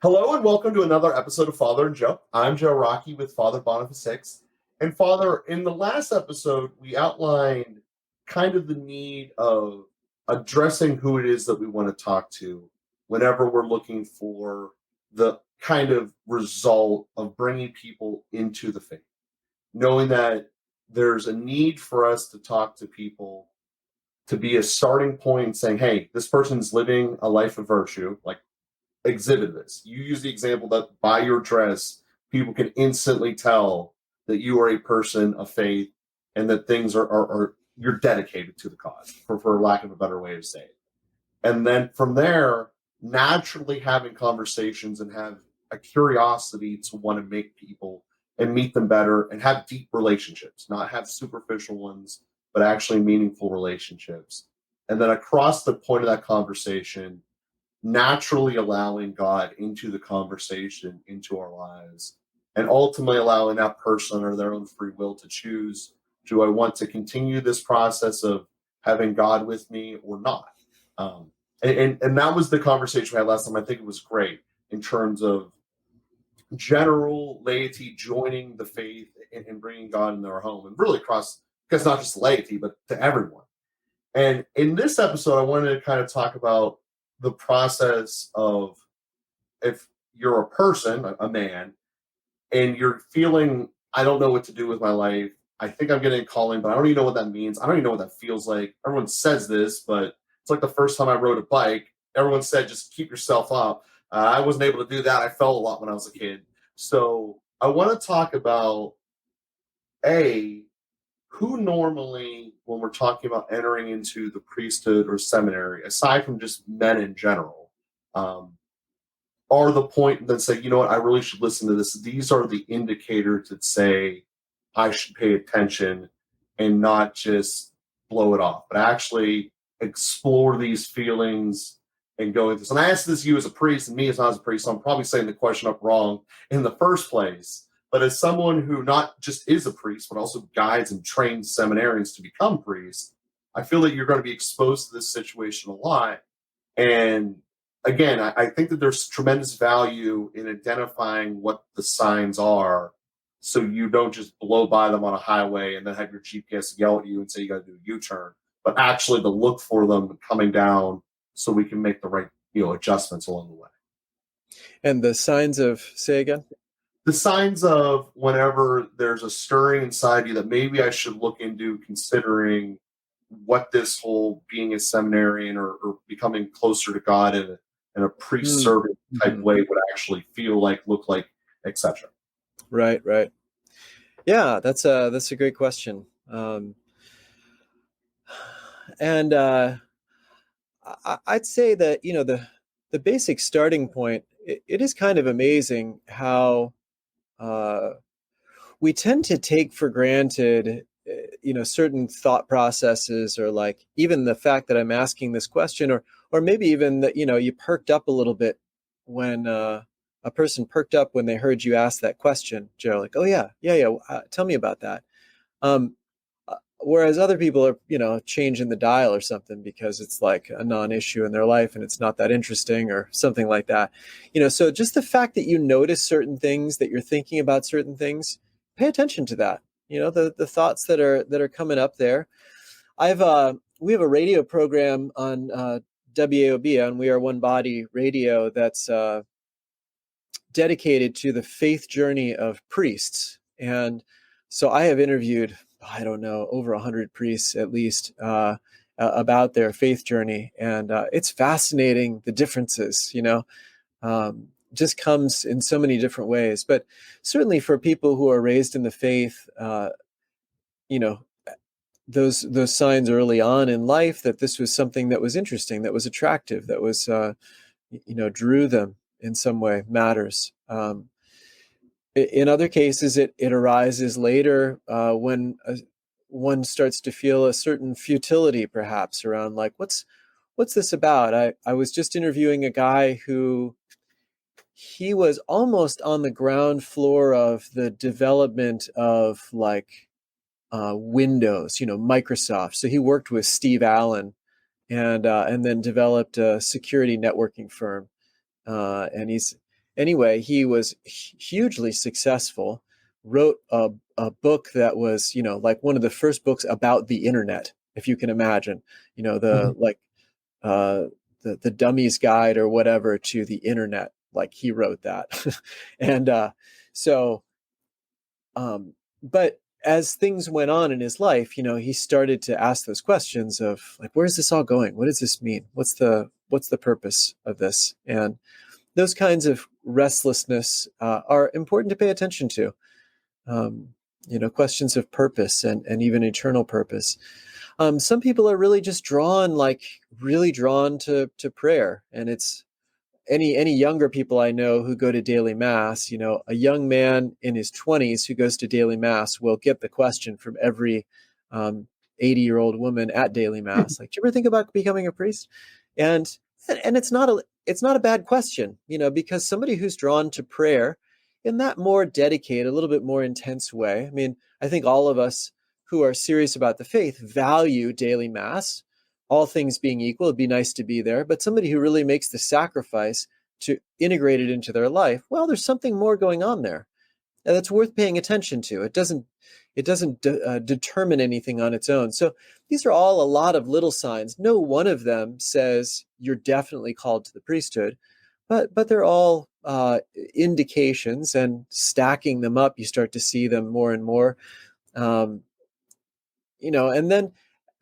Hello and welcome to another episode of Father and Joe. I'm Joe Rocky with Father Boniface Hicks. And Father, in the last episode, we outlined kind of the need of addressing who it is that we want to talk to whenever we're looking for the kind of result of bringing people into the faith. Knowing that there's a need for us to talk to people to be a starting point saying, hey, this person's living a life of virtue, like exhibit this. You use the example that by your dress, people can instantly tell that you are a person of faith and that things are you're dedicated to the cause, for lack of a better way to say it. And then from there, naturally having conversations and have a curiosity to want to make people and meet them better and have deep relationships, not have superficial ones, but actually meaningful relationships. And then across the point of that conversation, naturally allowing God into the conversation, into our lives, and ultimately allowing that person or their own free will to choose, do I want to continue this process of having God with me or not? And that was the conversation we had last time. I think it was great in terms of general laity joining the faith and bringing God in their home, and really across, because not just laity, but to everyone. And in this episode, I wanted to kind of talk about the process of if you're a person, a man, and you're feeling, I don't know what to do with my life. I think I'm getting a calling, but I don't even know what that means. I don't even know what that feels like. Everyone says this, but it's like the first time I rode a bike, everyone said, just keep yourself up. I wasn't able to do that. I fell a lot when I was a kid. So I want to talk about who normally, when we're talking about entering into the priesthood or seminary, aside from just men in general, are the point that say, you know what, I really should listen to this. These are the indicators that say I should pay attention and not just blow it off, but actually explore these feelings and go into this. And I asked this you as a priest, and me as not as a priest, so I'm probably saying the question up wrong in the first place. But as someone who not just is a priest, but also guides and trains seminarians to become priests, I feel that you're going to be exposed to this situation a lot. And again, I think that there's tremendous value in identifying what the signs are so you don't just blow by them on a highway and then have your GPS yell at you and say you got to do a U-turn, but actually to look for them coming down so we can make the right adjustments along the way. And the signs of, say again? The signs of whenever there's a stirring inside you that maybe I should look into considering what this whole being a seminarian or becoming closer to God in a priest-servant type way would actually feel like, look like, etc. Right. Yeah, that's a great question. And I'd say that, the basic starting point, it is kind of amazing how we tend to take for granted, certain thought processes, or like even the fact that I'm asking this question, or maybe even that, you perked up a little bit when a person perked up when they heard you ask that question, Joe, like, oh yeah, tell me about that. Whereas other people are, changing the dial or something because it's like a non-issue in their life and it's not that interesting or something like that. So just the fact that you notice certain things, that you're thinking about certain things, pay attention to that. The thoughts that are coming up there. We have a radio program on WAOB, on We Are One Body Radio, that's dedicated to the faith journey of priests. And so I have interviewed, I don't know, over 100 priests at least, about their faith journey. And it's fascinating, the differences, just comes in so many different ways. But certainly for people who are raised in the faith, those signs early on in life that this was something that was interesting, that was attractive, that was, drew them in some way, matters. In other cases, it arises later when one starts to feel a certain futility, perhaps, around like, what's this about? I was just interviewing a guy who, he was almost on the ground floor of the development of like Windows, Microsoft. So he worked with Steve Allen and then developed a security networking firm. And anyway, he was hugely successful, wrote a book that was, like one of the first books about the internet, if you can imagine, Mhm. the like uh, the dummy's guide or whatever to the internet. Like he wrote that. And so, but as things went on in his life, he started to ask those questions of like, where's this all going? What does this mean? What's the purpose of this? And those kinds of restlessness are important to pay attention to. Um, questions of purpose and even eternal purpose. Some people are really just really drawn to prayer, and it's any younger people I know who go to daily mass. A young man in his 20s who goes to daily mass will get the question from every 80-year-old woman at daily mass, like, do you ever think about becoming a priest? And it's not a bad question, because somebody who's drawn to prayer in that more dedicated, a little bit more intense way. I mean, I think all of us who are serious about the faith value daily mass. All things being equal, it'd be nice to be there. But somebody who really makes the sacrifice to integrate it into their life, well, there's something more going on there, and that's worth paying attention to. It doesn't determine anything on its own. So these are all a lot of little signs. No one of them says you're definitely called to the priesthood, but they're all indications, and stacking them up, you start to see them more and more. Um, and then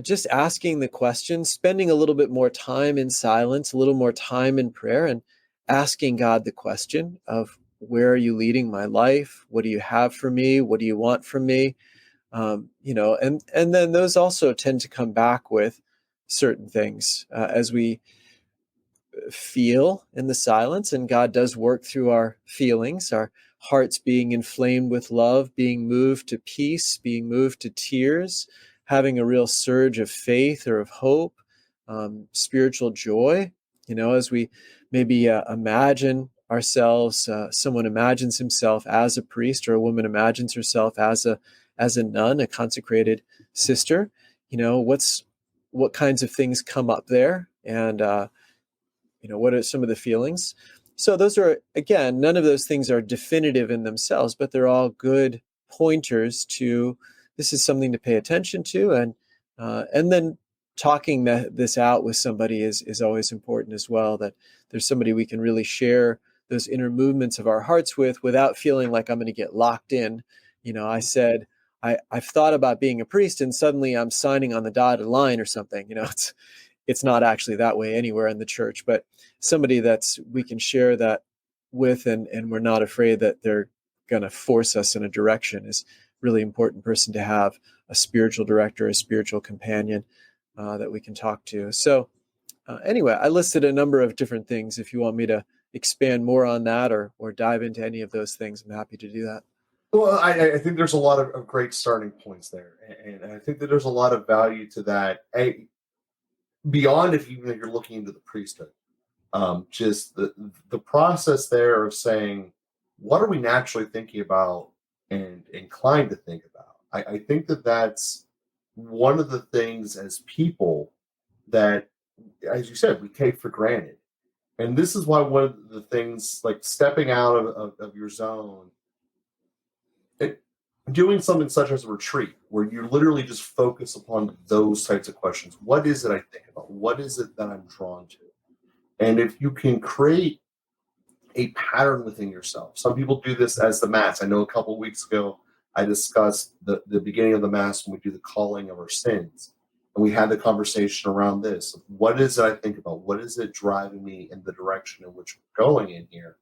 just asking the question, spending a little bit more time in silence, a little more time in prayer, and asking God the question of, where are you leading my life? What do you have for me? What do you want from me? And then those also tend to come back with certain things as we feel in the silence, and God does work through our feelings, our hearts being inflamed with love, being moved to peace, being moved to tears, having a real surge of faith or of hope, spiritual joy. As we maybe imagine ourselves, someone imagines himself as a priest, or a woman imagines herself as a nun, a consecrated sister. What kinds of things come up there, and what are some of the feelings? So those are, again, none of those things are definitive in themselves, but they're all good pointers to, this is something to pay attention to. And then talking this out with somebody is always important as well, that there's somebody we can really share those inner movements of our hearts with, without feeling like I'm going to get locked in. I said, I've thought about being a priest, and suddenly I'm signing on the dotted line or something. It's not actually that way anywhere in the church, but somebody that's we can share that with, and we're not afraid that they're going to force us in a direction, is really important person to have, a spiritual director, a spiritual companion that we can talk to. So anyway, I listed a number of different things. If you want me to expand more on that, or dive into any of those things, I'm happy to do that. Well, I think there's a lot of great starting points there, and I think that there's a lot of value to that. Beyond if even if you're looking into the priesthood, just the process there of saying, what are we naturally thinking about and inclined to think about? I think that that's one of the things as people that, as you said, we take for granted. And this is why one of the things, like stepping out of your zone, it, doing something such as a retreat, where you literally just focus upon those types of questions. What is it I think about? What is it that I'm drawn to? And if you can create a pattern within yourself. Some people do this as the Mass. I know a couple of weeks ago I discussed the beginning of the Mass when we do the calling of our sins. And we had the conversation around this. What is it I think about? What is it driving me in the direction in which we're going in here?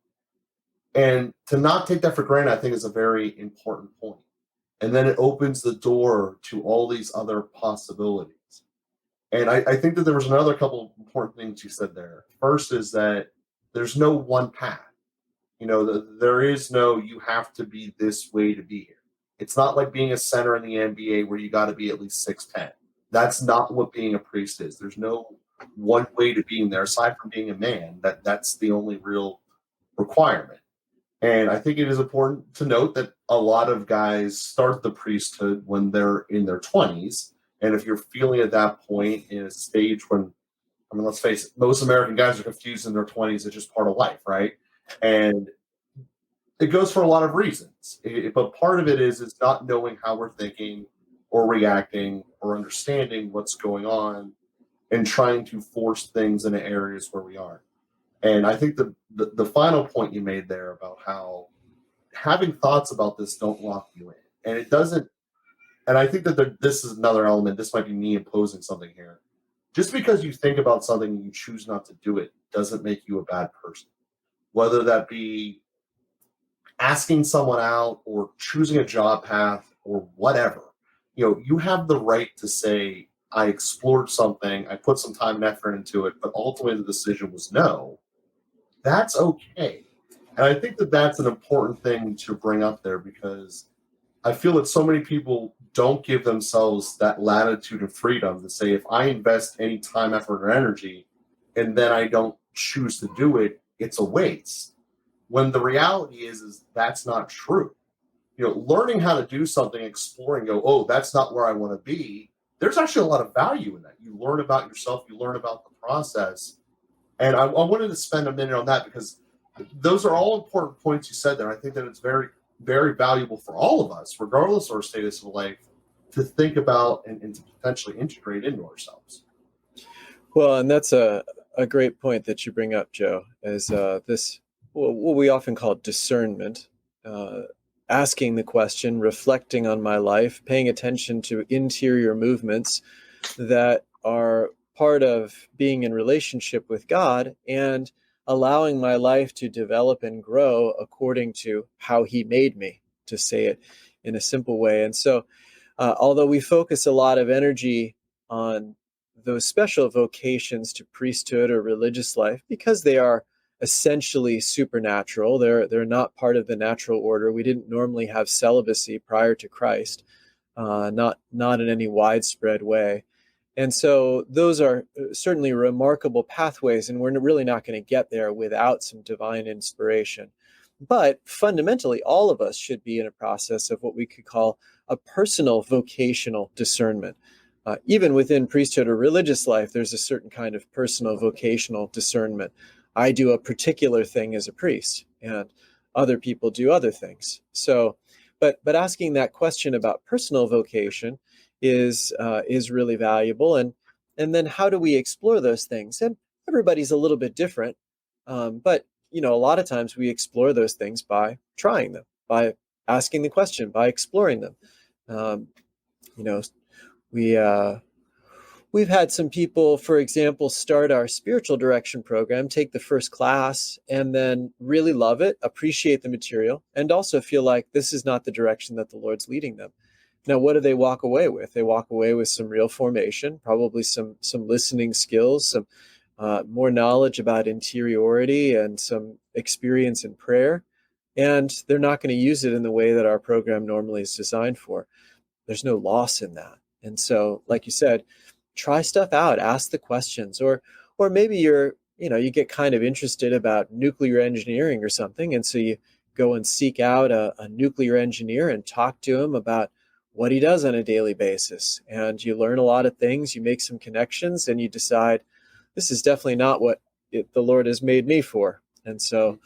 And to not take that for granted, I think, is a very important point. And then it opens the door to all these other possibilities. And I think that there was another couple of important things you said there. First is that there's no one path. There is no, you have to be this way to be here. It's not like being a center in the NBA where you got to be at least 6'10". That's not what being a priest is. There's no one way to being there aside from being a man. That's the only real requirement. And I think it is important to note that a lot of guys start the priesthood when they're in their 20s. And if you're feeling at that point in a stage when, I mean, let's face it, most American guys are confused in their 20s. It's just part of life, right? And it goes for a lot of reasons. But part of it is not knowing how we're thinking or reacting or understanding what's going on and trying to force things into areas where we aren't. And I think the final point you made there about how having thoughts about this don't lock you in. And it doesn't, and I think that this is another element. This might be me imposing something here. Just because you think about something and you choose not to do it doesn't make you a bad person. Whether that be asking someone out or choosing a job path or whatever, you have the right to say, I explored something, I put some time and effort into it, but ultimately the decision was no. That's okay. And I think that that's an important thing to bring up there, because I feel that so many people don't give themselves that latitude and freedom to say, if I invest any time, effort, or energy, and then I don't choose to do it, it's a waste. When the reality is that's not true. Learning how to do something, exploring, go, oh, that's not where I want to be. There's actually a lot of value in that. You learn about yourself, you learn about the process. And I wanted to spend a minute on that, because those are all important points you said there. I think that it's very, very valuable for all of us, regardless of our status of life, to think about and to potentially integrate into ourselves. Well, and that's a great point that you bring up, Joe, is this, what we often call discernment, asking the question, reflecting on my life, paying attention to interior movements that are part of being in relationship with God, and allowing my life to develop and grow according to how He made me, to say it in a simple way. And so, although we focus a lot of energy on those special vocations to priesthood or religious life, because they are essentially supernatural, they're not part of the natural order. We didn't normally have celibacy prior to Christ, not in any widespread way. And so those are certainly remarkable pathways, and we're really not going to get there without some divine inspiration. But fundamentally, all of us should be in a process of what we could call a personal vocational discernment. Even within priesthood or religious life, there's a certain kind of personal vocational discernment. I do a particular thing as a priest, and other people do other things. So, but asking that question about personal vocation is really valuable. And then how do we explore those things? And everybody's a little bit different, but a lot of times we explore those things by trying them, by asking the question, by exploring them. You know, we've had some people, for example, start our spiritual direction program, take the first class, and then really love it, appreciate the material, and also feel like this is not the direction that the Lord's leading them. Now, what do they walk away with? They walk away with some real formation, probably some listening skills, some more knowledge about interiority, and some experience in prayer. And they're not going to use it in the way that our program normally is designed for. There's no loss in that. And so, like you said, try stuff out, ask the questions, or maybe you get kind of interested about nuclear engineering or something. And so you go and seek out a nuclear engineer and talk to him about what he does on a daily basis. And you learn a lot of things, you make some connections, and you decide, this is definitely not what the Lord has made me for. And so,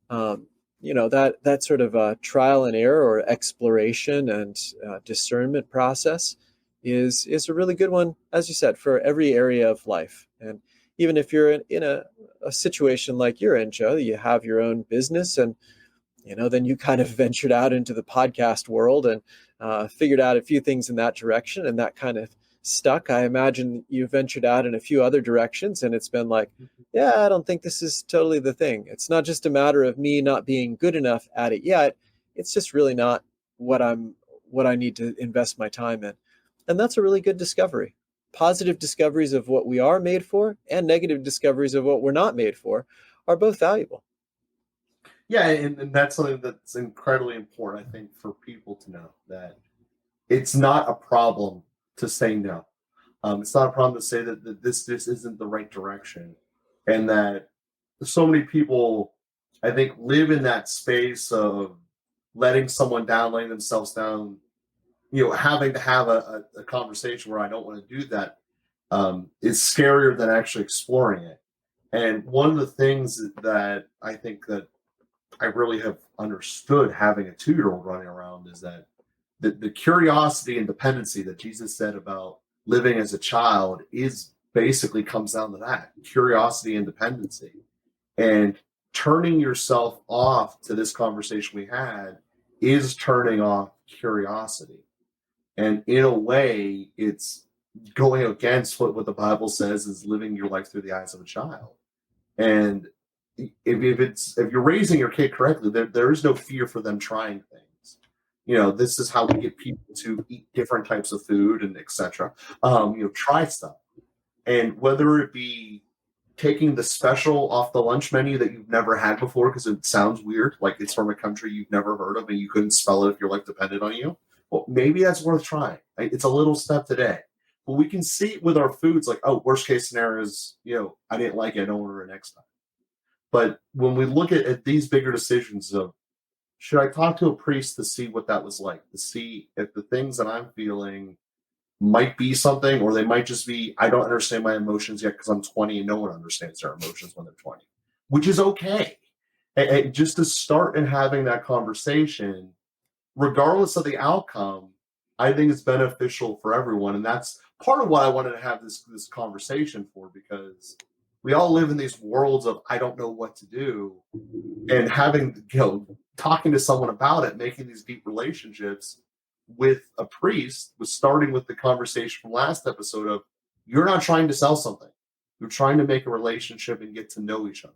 that sort of trial and error or exploration and discernment process is a really good one, as you said, for every area of life. And even if you're in a situation like you're in, Joe, you have your own business, and then you kind of ventured out into the podcast world and figured out a few things in that direction, and that kind of stuck. I imagine you ventured out in a few other directions, and it's been like, yeah, I don't think this is totally the thing. It's not just a matter of me not being good enough at it yet. It's just really not what I need to invest my time in. And that's a really good discovery. Positive discoveries of what we are made for and negative discoveries of what we're not made for are both valuable. Yeah, and that's something that's incredibly important, I think, for people to know, that it's not a problem to say no. It's not a problem to say that this isn't the right direction, and that so many people, I think, live in that space of letting someone down, letting themselves down, having to have a conversation where I don't want to do that, is scarier than actually exploring it. And one of the things that I think that I really have understood having a 2-year-old running around is that the curiosity and dependency that Jesus said about living as a child is basically comes down to that curiosity and dependency. And turning yourself off to this conversation we had is turning off curiosity. And in a way, it's going against what the Bible says is living your life through the eyes of a child. And if you're raising your kid correctly, there is no fear for them trying things. This is how we get people to eat different types of food and etc. Try stuff. And whether it be taking the special off the lunch menu that you've never had before because it sounds weird, like it's from a country you've never heard of and you couldn't spell it if your life depended on you. Well, maybe that's worth trying. Right? It's a little step today. But we can see it with our foods like, oh, worst case scenario is, I didn't like it, I don't order it next time. But when we look at these bigger decisions of, should I talk to a priest to see what that was like, to see if the things that I'm feeling might be something, or they might just be, I don't understand my emotions yet because I'm 20 and no one understands their emotions when they're 20, which is okay. And just to start and having that conversation, regardless of the outcome, I think it's beneficial for everyone. And that's part of why I wanted to have this conversation for, because we all live in these worlds of, I don't know what to do. And having, talking to someone about it, making these deep relationships with a priest was starting with the conversation from last episode of, you're not trying to sell something. You're trying to make a relationship and get to know each other.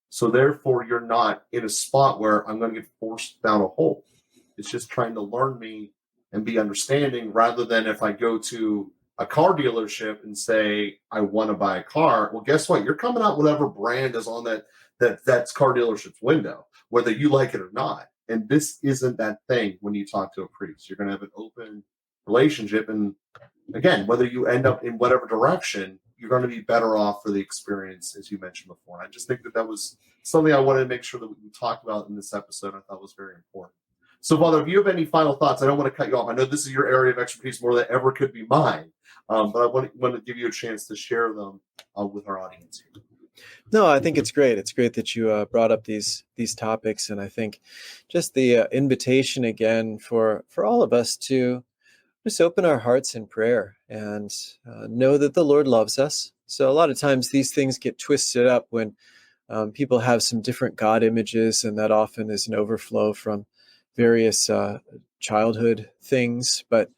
So therefore, you're not in a spot where I'm going to get forced down a hole. It's just trying to learn me and be understanding, rather than if I go to a car dealership and say, I want to buy a car. Well, guess what? You're coming out whatever brand is on that's car dealership's window, whether you like it or not. And this isn't that thing when you talk to a priest. You're going to have an open relationship. And again, whether you end up in whatever direction, you're going to be better off for the experience, as you mentioned before. And I just think that was something I wanted to make sure that we talked about in this episode. I thought was very important. So, Father, if you have any final thoughts, I don't want to cut you off. I know this is your area of expertise more than ever could be mine. But I want to give you a chance to share them with our audience here. No, I think it's great. It's great that you brought up these topics, and I think just the invitation again for all of us to just open our hearts in prayer and know that the Lord loves us. So a lot of times these things get twisted up when people have some different God images, and that often is an overflow from various childhood things. But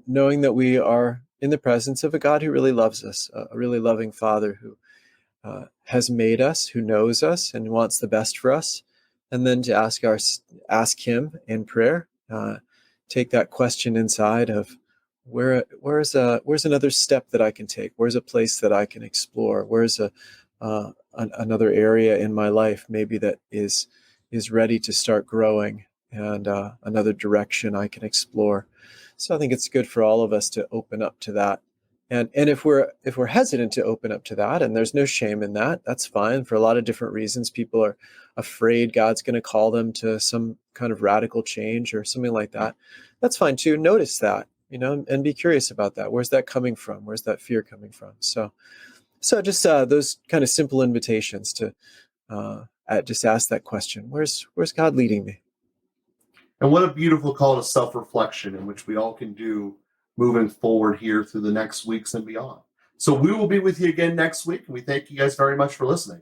knowing that we are in the presence of a God who really loves us, a really loving Father who has made us, who knows us and wants the best for us, and then to ask Him in prayer, take that question inside of where's another step that I can take, where's a place that I can explore, where's another area in my life maybe that is ready to start growing, and another direction I can explore. So I think it's good for all of us to open up to that. And if we're hesitant to open up to that, and there's no shame in that, that's fine. For a lot of different reasons, people are afraid God's going to call them to some kind of radical change or something like that. That's fine too. Notice that, and be curious about that. Where's that coming from? Where's that fear coming from? So just those kind of simple invitations to just ask that question. Where's God leading me? And what a beautiful call to self-reflection, in which we all can do moving forward here through the next weeks and beyond. So we will be with you again next week, and we thank you guys very much for listening.